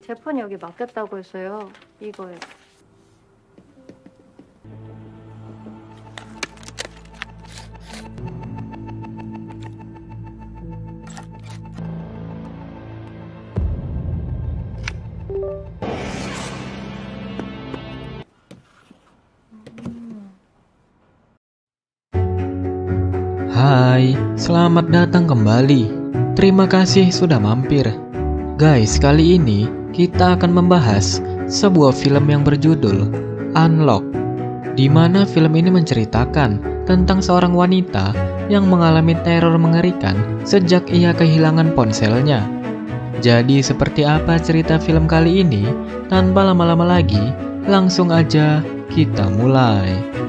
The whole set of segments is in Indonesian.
제 폰이 여기 맡겼다고 했어요. 이거요. Hai, selamat datang kembali. Terima kasih sudah mampir. Guys, kali ini kita akan membahas sebuah film yang berjudul Unlock, di mana film ini menceritakan tentang seorang wanita yang mengalami teror mengerikan sejak ia kehilangan ponselnya. Jadi seperti apa cerita film kali ini? Tanpa lama-lama lagi, langsung aja kita mulai.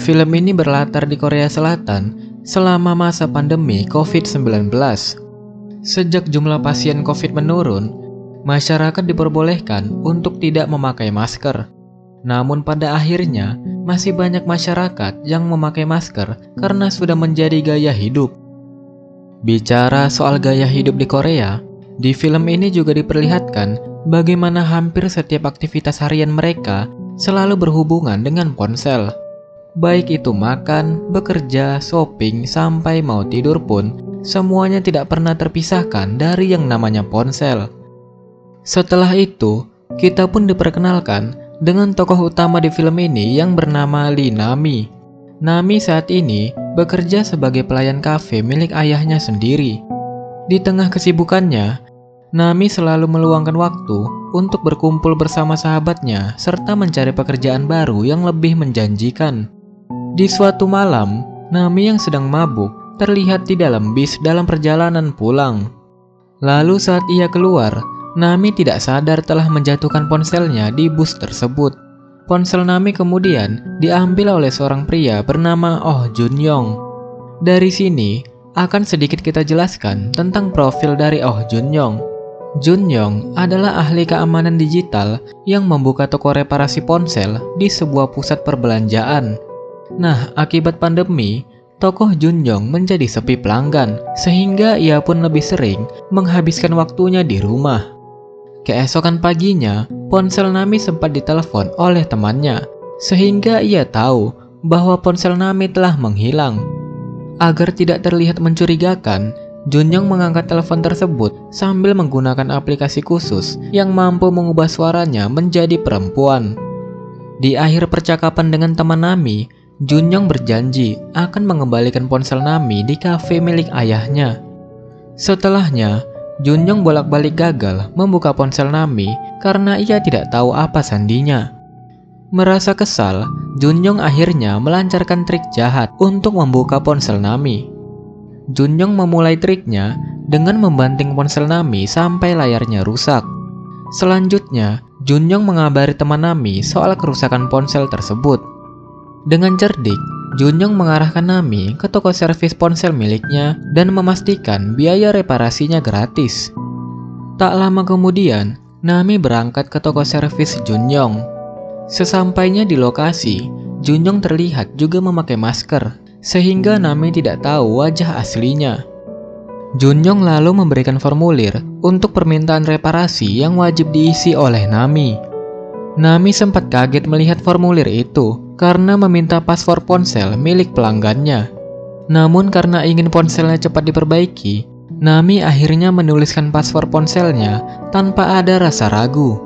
Film ini berlatar di Korea Selatan selama masa pandemi COVID-19. Sejak jumlah pasien COVID menurun, masyarakat diperbolehkan untuk tidak memakai masker. Namun pada akhirnya, masih banyak masyarakat yang memakai masker karena sudah menjadi gaya hidup. Bicara soal gaya hidup di Korea, di film ini juga diperlihatkan bagaimana hampir setiap aktivitas harian mereka selalu berhubungan dengan ponsel. Baik itu makan, bekerja, shopping, sampai mau tidur pun, semuanya tidak pernah terpisahkan dari yang namanya ponsel. Setelah itu, kita pun diperkenalkan dengan tokoh utama di film ini yang bernama Lee Nami. Nami saat ini bekerja sebagai pelayan kafe milik ayahnya sendiri. Di tengah kesibukannya, Nami selalu meluangkan waktu untuk berkumpul bersama sahabatnya serta mencari pekerjaan baru yang lebih menjanjikan. Di suatu malam, Nami yang sedang mabuk terlihat di dalam bis dalam perjalanan pulang. Lalu saat ia keluar, Nami tidak sadar telah menjatuhkan ponselnya di bus tersebut. Ponsel Nami kemudian diambil oleh seorang pria bernama Oh Jun Yong. Dari sini, akan sedikit kita jelaskan tentang profil dari Oh Jun Yong. Jun Yong adalah ahli keamanan digital yang membuka toko reparasi ponsel di sebuah pusat perbelanjaan. Nah, akibat pandemi, tokoh Jun Yong menjadi sepi pelanggan, sehingga ia pun lebih sering menghabiskan waktunya di rumah. Keesokan paginya, ponsel Nami sempat ditelepon oleh temannya, sehingga ia tahu bahwa ponsel Nami telah menghilang. Agar tidak terlihat mencurigakan, Jun Yong mengangkat telepon tersebut sambil menggunakan aplikasi khusus yang mampu mengubah suaranya menjadi perempuan. Di akhir percakapan dengan teman Nami, Jun Yong berjanji akan mengembalikan ponsel Nami di kafe milik ayahnya. Setelahnya, Jun Yong bolak-balik gagal membuka ponsel Nami karena ia tidak tahu apa sandinya. Merasa kesal, Jun Yong akhirnya melancarkan trik jahat untuk membuka ponsel Nami. Jun Yong memulai triknya dengan membanting ponsel Nami sampai layarnya rusak. Selanjutnya, Jun Yong mengabari teman Nami soal kerusakan ponsel tersebut. Dengan cerdik, Jun Yong mengarahkan Nami ke toko servis ponsel miliknya dan memastikan biaya reparasinya gratis. Tak lama kemudian, Nami berangkat ke toko servis Jun Yong. Sesampainya di lokasi, Jun Yong terlihat juga memakai masker, sehingga Nami tidak tahu wajah aslinya. Jun Yong lalu memberikan formulir untuk permintaan reparasi yang wajib diisi oleh Nami. Nami sempat kaget melihat formulir itu karena meminta password ponsel milik pelanggannya. Namun karena ingin ponselnya cepat diperbaiki, Nami akhirnya menuliskan password ponselnya tanpa ada rasa ragu.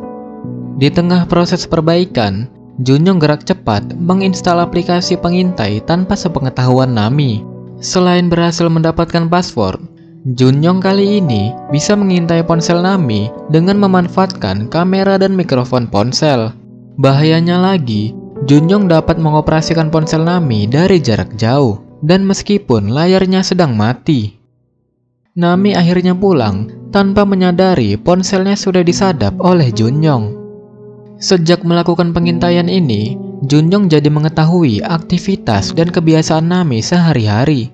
Di tengah proses perbaikan, Jun Yong gerak cepat menginstal aplikasi pengintai tanpa sepengetahuan Nami. Selain berhasil mendapatkan password, Jun Yong kali ini bisa mengintai ponsel Nami dengan memanfaatkan kamera dan mikrofon ponsel. Bahayanya lagi, Jun Yong dapat mengoperasikan ponsel Nami dari jarak jauh, dan meskipun layarnya sedang mati. Nami akhirnya pulang tanpa menyadari ponselnya sudah disadap oleh Jun Yong. Sejak melakukan pengintaian ini, Jun Yong jadi mengetahui aktivitas dan kebiasaan Nami sehari-hari.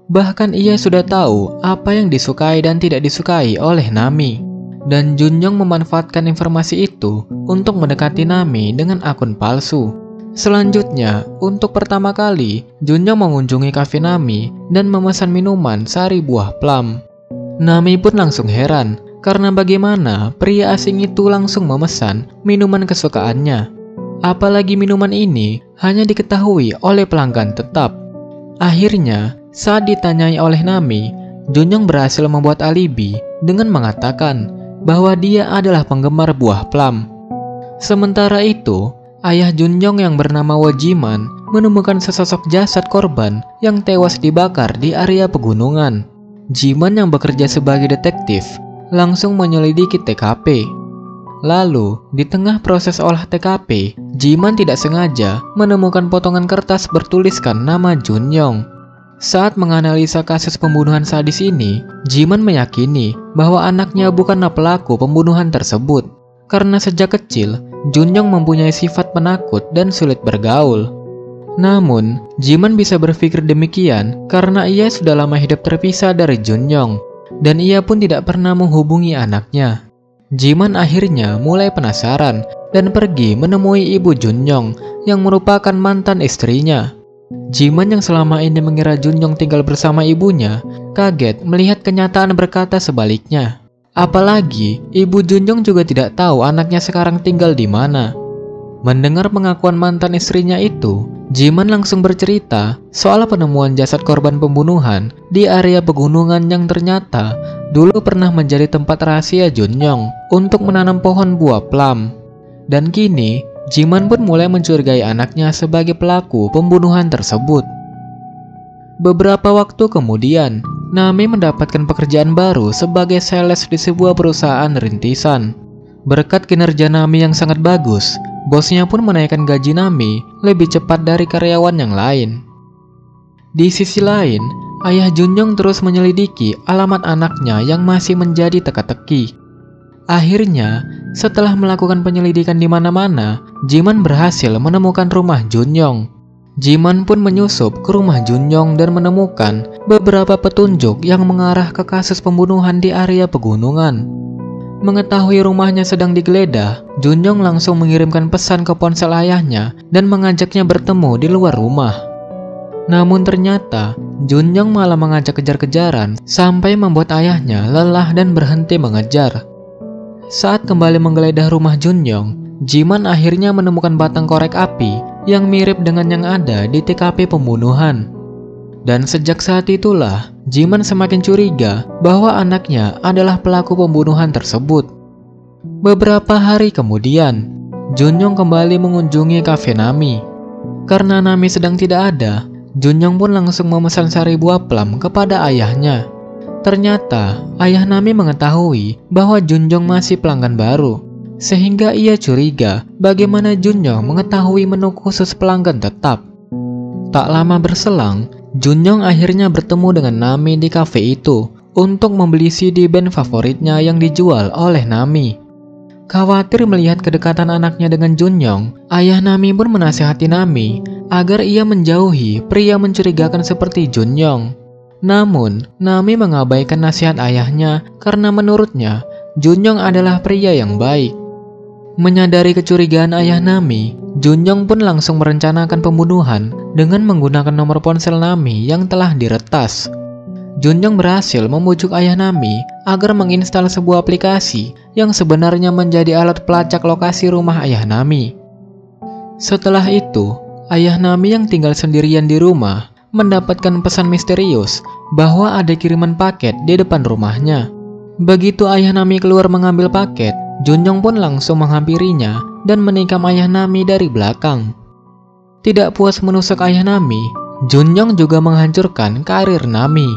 Bahkan ia sudah tahu apa yang disukai dan tidak disukai oleh Nami. Dan Jun Yong memanfaatkan informasi itu untuk mendekati Nami dengan akun palsu. Selanjutnya, untuk pertama kali, Junyoung mengunjungi kafe Nami dan memesan minuman sari buah plum. Nami pun langsung heran, karena bagaimana pria asing itu langsung memesan minuman kesukaannya. Apalagi minuman ini hanya diketahui oleh pelanggan tetap. Akhirnya, saat ditanyai oleh Nami, Junyoung berhasil membuat alibi dengan mengatakan bahwa dia adalah penggemar buah plum. Sementara itu, ayah Junyoung yang bernama Wajiman menemukan sesosok jasad korban yang tewas dibakar di area pegunungan. Jiman yang bekerja sebagai detektif langsung menyelidiki TKP. Lalu, di tengah proses olah TKP, Jiman tidak sengaja menemukan potongan kertas bertuliskan nama Junyoung. Saat menganalisa kasus pembunuhan sadis ini, Jiman meyakini bahwa anaknya bukanlah pelaku pembunuhan tersebut. Karena sejak kecil, Junyoung mempunyai sifat penakut dan sulit bergaul. Namun, Jiman bisa berpikir demikian karena ia sudah lama hidup terpisah dari Junyoung, dan ia pun tidak pernah menghubungi anaknya. Jiman akhirnya mulai penasaran dan pergi menemui ibu Junyoung yang merupakan mantan istrinya. Jiman yang selama ini mengira Junyoung tinggal bersama ibunya, kaget melihat kenyataan berkata sebaliknya. Apalagi, ibu Junyoung juga tidak tahu anaknya sekarang tinggal di mana. Mendengar pengakuan mantan istrinya itu, Jiman langsung bercerita soal penemuan jasad korban pembunuhan di area pegunungan yang ternyata dulu pernah menjadi tempat rahasia Junyoung untuk menanam pohon buah plum. Dan kini, Jiman pun mulai mencurigai anaknya sebagai pelaku pembunuhan tersebut. Beberapa waktu kemudian, Nami mendapatkan pekerjaan baru sebagai sales di sebuah perusahaan rintisan. Berkat kinerja Nami yang sangat bagus, bosnya pun menaikkan gaji Nami lebih cepat dari karyawan yang lain. Di sisi lain, ayah Junyoung terus menyelidiki alamat anaknya yang masih menjadi teka-teki. Akhirnya, setelah melakukan penyelidikan di mana-mana, Jiman berhasil menemukan rumah Junyoung. Jiman pun menyusup ke rumah Junyoung dan menemukan beberapa petunjuk yang mengarah ke kasus pembunuhan di area pegunungan. Mengetahui rumahnya sedang digeledah, Junyoung langsung mengirimkan pesan ke ponsel ayahnya dan mengajaknya bertemu di luar rumah. Namun ternyata, Junyoung malah mengajak kejar-kejaran sampai membuat ayahnya lelah dan berhenti mengejar. Saat kembali menggeledah rumah Junyoung, Jiman akhirnya menemukan batang korek api yang mirip dengan yang ada di TKP pembunuhan. Dan sejak saat itulah, Jiman semakin curiga bahwa anaknya adalah pelaku pembunuhan tersebut. Beberapa hari kemudian, Junyoung kembali mengunjungi kafe Nami. Karena Nami sedang tidak ada, Junyoung pun langsung memesan sari buah plum kepada ayahnya. Ternyata, ayah Nami mengetahui bahwa Junyoung masih pelanggan baru, sehingga ia curiga bagaimana Junyoung mengetahui menu khusus pelanggan tetap. Tak lama berselang, Junyoung akhirnya bertemu dengan Nami di kafe itu untuk membeli CD band favoritnya yang dijual oleh Nami. Khawatir melihat kedekatan anaknya dengan Junyoung, ayah Nami pun menasihati Nami agar ia menjauhi pria mencurigakan seperti Junyoung. Namun, Nami mengabaikan nasihat ayahnya karena menurutnya Junyoung adalah pria yang baik. Menyadari kecurigaan ayah Nami, Junyoung pun langsung merencanakan pembunuhan dengan menggunakan nomor ponsel Nami yang telah diretas. Junyoung berhasil membujuk ayah Nami agar menginstal sebuah aplikasi yang sebenarnya menjadi alat pelacak lokasi rumah ayah Nami. Setelah itu, ayah Nami yang tinggal sendirian di rumah mendapatkan pesan misterius bahwa ada kiriman paket di depan rumahnya. Begitu ayah Nami keluar mengambil paket, Junyoung pun langsung menghampirinya dan menikam ayah Nami dari belakang. Tidak puas menusuk ayah Nami, Junyoung juga menghancurkan karir Nami.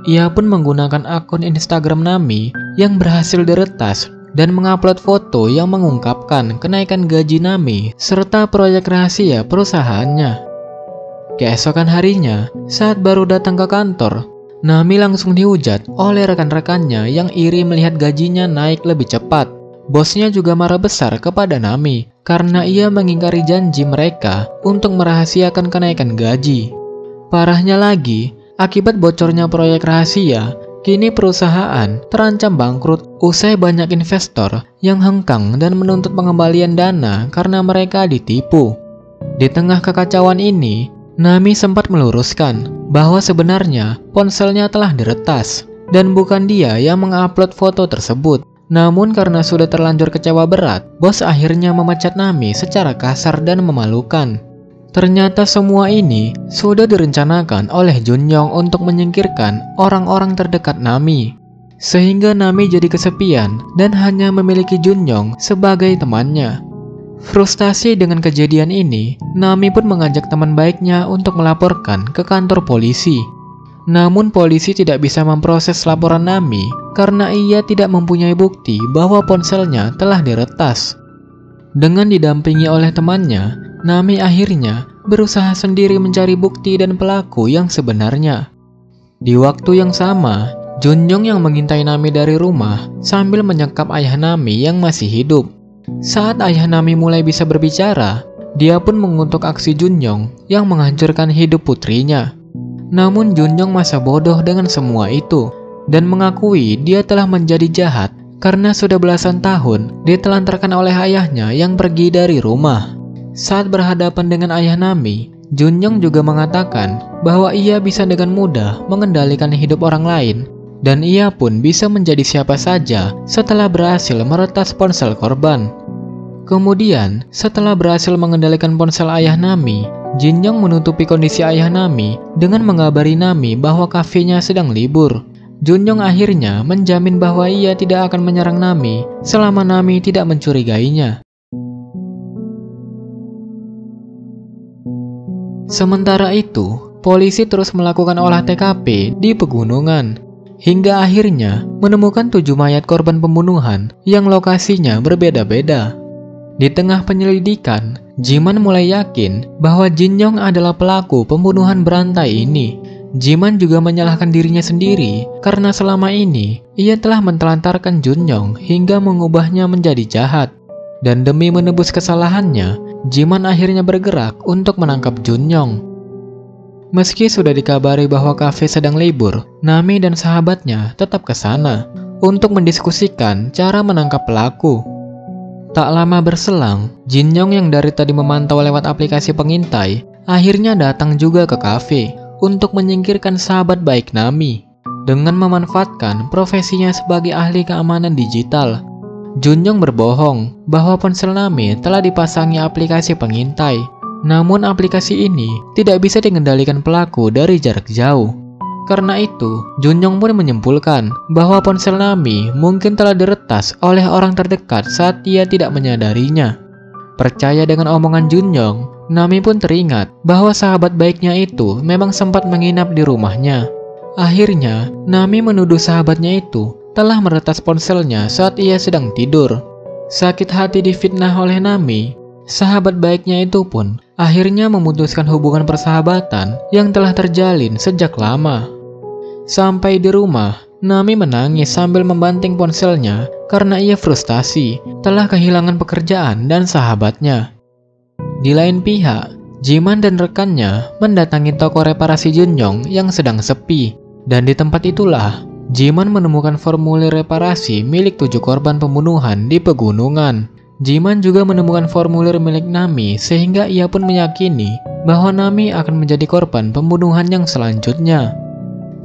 Ia pun menggunakan akun Instagram Nami yang berhasil diretas dan mengupload foto yang mengungkapkan kenaikan gaji Nami serta proyek rahasia perusahaannya. Keesokan harinya, saat baru datang ke kantor, Nami langsung dihujat oleh rekan-rekannya yang iri melihat gajinya naik lebih cepat. Bosnya juga marah besar kepada Nami karena ia mengingkari janji mereka untuk merahasiakan kenaikan gaji. Parahnya lagi, akibat bocornya proyek rahasia, kini perusahaan terancam bangkrut usai banyak investor yang hengkang dan menuntut pengembalian dana karena mereka ditipu. Di tengah kekacauan ini, Nami sempat meluruskan bahwa sebenarnya ponselnya telah diretas dan bukan dia yang mengupload foto tersebut. Namun karena sudah terlanjur kecewa berat, bos akhirnya memecat Nami secara kasar dan memalukan. Ternyata semua ini sudah direncanakan oleh Junyong untuk menyingkirkan orang-orang terdekat Nami. Sehingga Nami jadi kesepian dan hanya memiliki Junyong sebagai temannya. Frustasi dengan kejadian ini, Nami pun mengajak teman baiknya untuk melaporkan ke kantor polisi. Namun polisi tidak bisa memproses laporan Nami karena ia tidak mempunyai bukti bahwa ponselnya telah diretas. Dengan didampingi oleh temannya, Nami akhirnya berusaha sendiri mencari bukti dan pelaku yang sebenarnya. Di waktu yang sama, Junyong yang mengintai Nami dari rumah sambil menyekap ayah Nami yang masih hidup. Saat ayah Nami mulai bisa berbicara, dia pun mengutuk aksi Junyong yang menghancurkan hidup putrinya. Namun Junyong masa bodoh dengan semua itu dan mengakui dia telah menjadi jahat karena sudah belasan tahun ditelantarkan oleh ayahnya yang pergi dari rumah. Saat berhadapan dengan ayah Nami, Junyong juga mengatakan bahwa ia bisa dengan mudah mengendalikan hidup orang lain dan ia pun bisa menjadi siapa saja setelah berhasil meretas ponsel korban. Kemudian, setelah berhasil mengendalikan ponsel ayah Nami, Junyong menutupi kondisi ayah Nami dengan mengabari Nami bahwa kafenya sedang libur. Junyong akhirnya menjamin bahwa ia tidak akan menyerang Nami selama Nami tidak mencurigainya. Sementara itu, polisi terus melakukan olah TKP di pegunungan, hingga akhirnya menemukan 7 mayat korban pembunuhan yang lokasinya berbeda-beda. Di tengah penyelidikan, Jiman mulai yakin bahwa Junyong adalah pelaku pembunuhan berantai ini. Jiman juga menyalahkan dirinya sendiri karena selama ini ia telah mentelantarkan Junyong hingga mengubahnya menjadi jahat. Dan demi menebus kesalahannya, Jiman akhirnya bergerak untuk menangkap Junyong. Meski sudah dikabari bahwa kafe sedang libur, Nami dan sahabatnya tetap ke sana untuk mendiskusikan cara menangkap pelaku. Tak lama berselang, Junyong yang dari tadi memantau lewat aplikasi pengintai akhirnya datang juga ke kafe untuk menyingkirkan sahabat baik Nami dengan memanfaatkan profesinya sebagai ahli keamanan digital. Junyong berbohong bahwa ponsel Nami telah dipasangi aplikasi pengintai. Namun aplikasi ini tidak bisa dikendalikan pelaku dari jarak jauh. Karena itu, Junyong pun menyimpulkan bahwa ponsel Nami mungkin telah diretas oleh orang terdekat saat ia tidak menyadarinya. Percaya dengan omongan Junyong, Nami pun teringat bahwa sahabat baiknya itu memang sempat menginap di rumahnya. Akhirnya, Nami menuduh sahabatnya itu telah meretas ponselnya saat ia sedang tidur. Sakit hati difitnah oleh Nami, sahabat baiknya itu pun akhirnya memutuskan hubungan persahabatan yang telah terjalin sejak lama. Sampai di rumah, Nami menangis sambil membanting ponselnya karena ia frustasi telah kehilangan pekerjaan dan sahabatnya. Di lain pihak, Jiman dan rekannya mendatangi toko reparasi Junyong yang sedang sepi, dan di tempat itulah Jiman menemukan formulir reparasi milik 7 korban pembunuhan di pegunungan. Jiman juga menemukan formulir milik Nami sehingga ia pun meyakini bahwa Nami akan menjadi korban pembunuhan yang selanjutnya.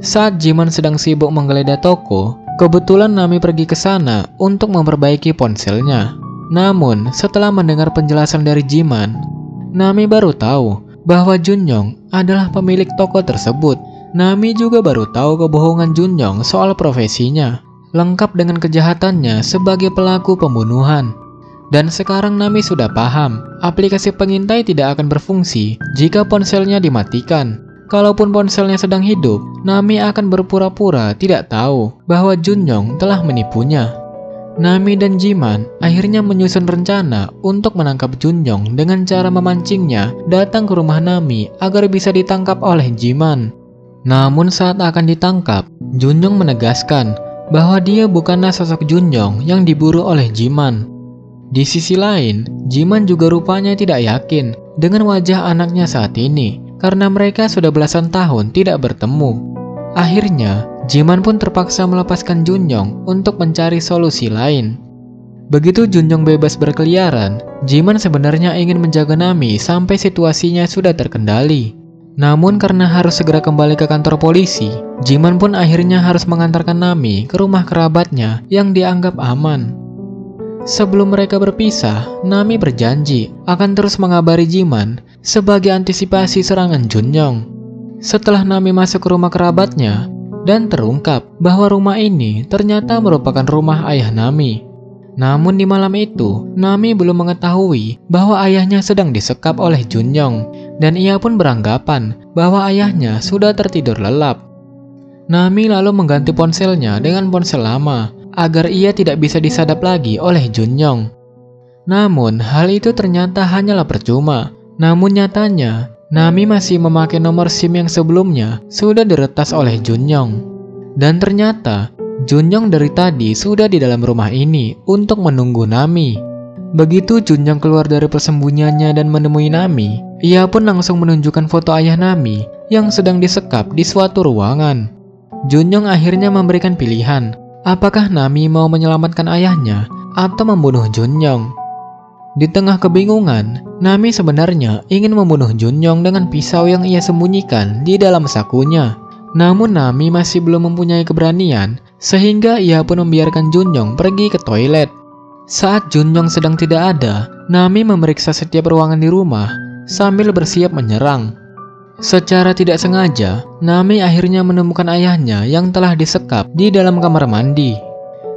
Saat Jiman sedang sibuk menggeledah toko, kebetulan Nami pergi ke sana untuk memperbaiki ponselnya. Namun, setelah mendengar penjelasan dari Jiman, Nami baru tahu bahwa Junyong adalah pemilik toko tersebut. Nami juga baru tahu kebohongan Junyong soal profesinya, lengkap dengan kejahatannya sebagai pelaku pembunuhan. Dan sekarang Nami sudah paham, aplikasi pengintai tidak akan berfungsi jika ponselnya dimatikan. Kalaupun ponselnya sedang hidup, Nami akan berpura-pura tidak tahu bahwa Junyong telah menipunya. Nami dan Jiman akhirnya menyusun rencana untuk menangkap Junyong dengan cara memancingnya datang ke rumah Nami agar bisa ditangkap oleh Jiman. Namun saat akan ditangkap, Junyong menegaskan bahwa dia bukanlah sosok Junyong yang diburu oleh Jiman. Di sisi lain, Jiman juga rupanya tidak yakin dengan wajah anaknya saat ini karena mereka sudah belasan tahun tidak bertemu. Akhirnya, Jiman pun terpaksa melepaskan Junyong untuk mencari solusi lain. Begitu Junjong bebas berkeliaran, Jiman sebenarnya ingin menjaga Nami sampai situasinya sudah terkendali. Namun karena harus segera kembali ke kantor polisi, Jiman pun akhirnya harus mengantarkan Nami ke rumah kerabatnya yang dianggap aman. Sebelum mereka berpisah, Nami berjanji akan terus mengabari Jiman sebagai antisipasi serangan Junjong. Setelah Nami masuk ke rumah kerabatnya dan terungkap bahwa rumah ini ternyata merupakan rumah ayah Nami. Namun di malam itu, Nami belum mengetahui bahwa ayahnya sedang disekap oleh Junjong, dan ia pun beranggapan bahwa ayahnya sudah tertidur lelap. Nami lalu mengganti ponselnya dengan ponsel lama, agar ia tidak bisa disadap lagi oleh Junjong. Namun, hal itu ternyata hanyalah percuma. Namun nyatanya, Nami masih memakai nomor SIM yang sebelumnya sudah diretas oleh Junjong. Dan ternyata, Junjong dari tadi sudah di dalam rumah ini untuk menunggu Nami. Begitu Junjong keluar dari persembunyiannya dan menemui Nami, ia pun langsung menunjukkan foto ayah Nami yang sedang disekap di suatu ruangan. Junjong akhirnya memberikan pilihan, apakah Nami mau menyelamatkan ayahnya atau membunuh Junjong. Di tengah kebingungan, Nami sebenarnya ingin membunuh Junjong dengan pisau yang ia sembunyikan di dalam sakunya. Namun Nami masih belum mempunyai keberanian, sehingga ia pun membiarkan Junjong pergi ke toilet. Saat Junjong sedang tidak ada, Nami memeriksa setiap ruangan di rumah sambil bersiap menyerang. Secara tidak sengaja, Nami akhirnya menemukan ayahnya yang telah disekap di dalam kamar mandi.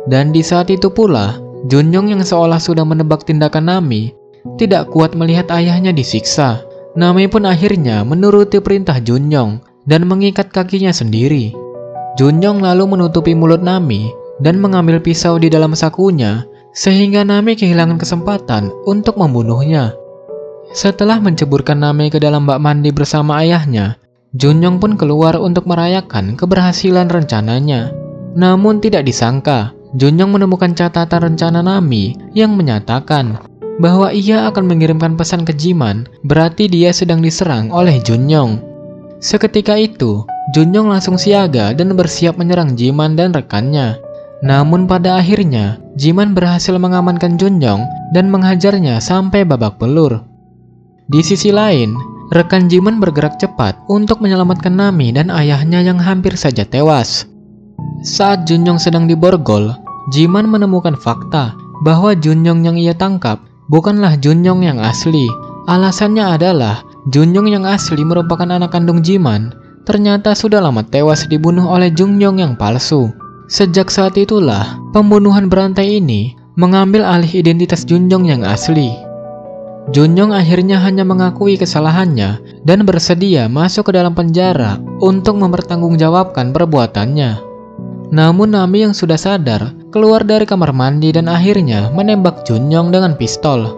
Dan di saat itu pula, Junjong yang seolah sudah menebak tindakan Nami, tidak kuat melihat ayahnya disiksa. Nami pun akhirnya menuruti perintah Junjong dan mengikat kakinya sendiri. Junjong lalu menutupi mulut Nami dan mengambil pisau di dalam sakunya, sehingga Nami kehilangan kesempatan untuk membunuhnya. Setelah menceburkan Nami ke dalam bak mandi bersama ayahnya, Junjong pun keluar untuk merayakan keberhasilan rencananya. Namun tidak disangka, Junjong menemukan catatan rencana Nami yang menyatakan bahwa ia akan mengirimkan pesan ke Jiman, berarti dia sedang diserang oleh Junjong. Seketika itu, Junjong langsung siaga dan bersiap menyerang Jiman dan rekannya. Namun pada akhirnya, Jiman berhasil mengamankan Junjong dan menghajarnya sampai babak belur. Di sisi lain, rekan Jiman bergerak cepat untuk menyelamatkan Nami dan ayahnya yang hampir saja tewas. Saat Junjong sedang diborgol, Jiman menemukan fakta bahwa Junjong yang ia tangkap bukanlah Junjong yang asli. Alasannya adalah Junjong yang asli merupakan anak kandung Jiman, ternyata sudah lama tewas dibunuh oleh Junjong yang palsu. Sejak saat itulah, pembunuhan berantai ini mengambil alih identitas Junjong yang asli. Junjong akhirnya hanya mengakui kesalahannya dan bersedia masuk ke dalam penjara untuk mempertanggungjawabkan perbuatannya. Namun Nami yang sudah sadar keluar dari kamar mandi dan akhirnya menembak Junjong dengan pistol.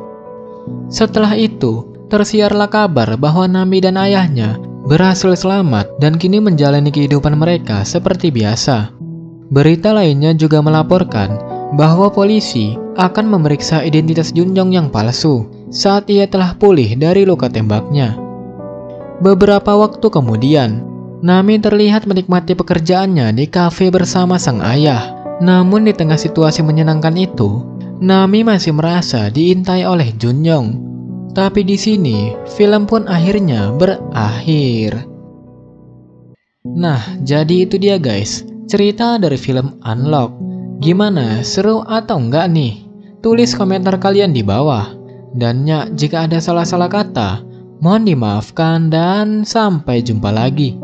Setelah itu, tersiarlah kabar bahwa Nami dan ayahnya berhasil selamat dan kini menjalani kehidupan mereka seperti biasa. Berita lainnya juga melaporkan bahwa polisi akan memeriksa identitas Junjong yang palsu saat ia telah pulih dari luka tembaknya. Beberapa waktu kemudian, Nami terlihat menikmati pekerjaannya di kafe bersama sang ayah. Namun di tengah situasi menyenangkan itu, Nami masih merasa diintai oleh Junjong. Tapi di sini, film pun akhirnya berakhir. Nah, jadi itu dia guys, cerita dari film Unlock. Gimana, seru atau enggak nih? Tulis komentar kalian di bawah. Dan ya, jika ada salah-salah kata, mohon dimaafkan dan sampai jumpa lagi.